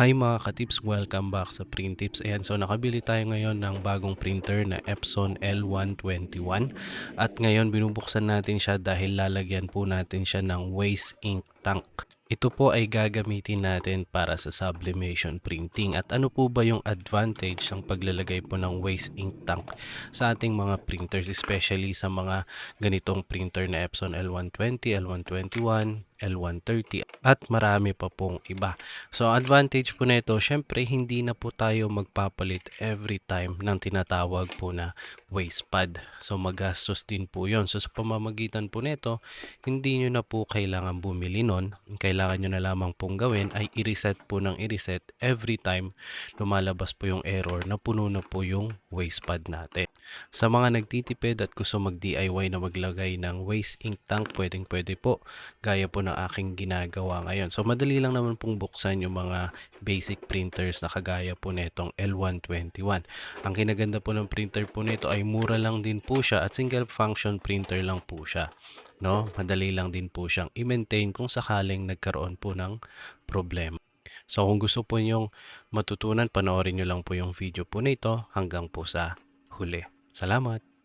Hi mga ka-tips, welcome back sa PrinTips. Ayan, so nakabili tayo ngayon ng bagong printer na EPSON L121 at ngayon binubuksan natin siya dahil lalagyan po natin siya ng waste ink tank. Ito po ay gagamitin natin para sa sublimation printing. At ano po ba yung advantage ng paglalagay po ng waste ink tank sa ating mga printers, especially sa mga ganitong printer na EPSON L120, L121, L130 at marami pa pong iba. So advantage po nito, syempre hindi na po tayo magpapalit every time ng tinatawag po na waste pad. So magastos din po yon. So sa pamamagitan po nito, hindi nyo na po kailangan bumili nun. Kailangan nyo na lamang pong gawin ay i-reset po ng i-reset every time lumalabas po yung error na puno na po yung waste pad natin. Sa mga nagtitipid at gusto mag-DIY na maglagay ng waste ink tank, pwede po gaya po ng aking ginagawa ngayon. So madali lang naman pong buksan yung mga basic printers na kagaya po netong L121. Ang kinaganda po ng printer po nito ay mura lang din po siya at single function printer lang po siya. No, madali lang din po siyang i-maintain kung sakaling nagkaroon po ng problema. So kung gusto po niyong matutunan, panoorin niyo lang po yung video po nito hanggang po sa huli. Salamat!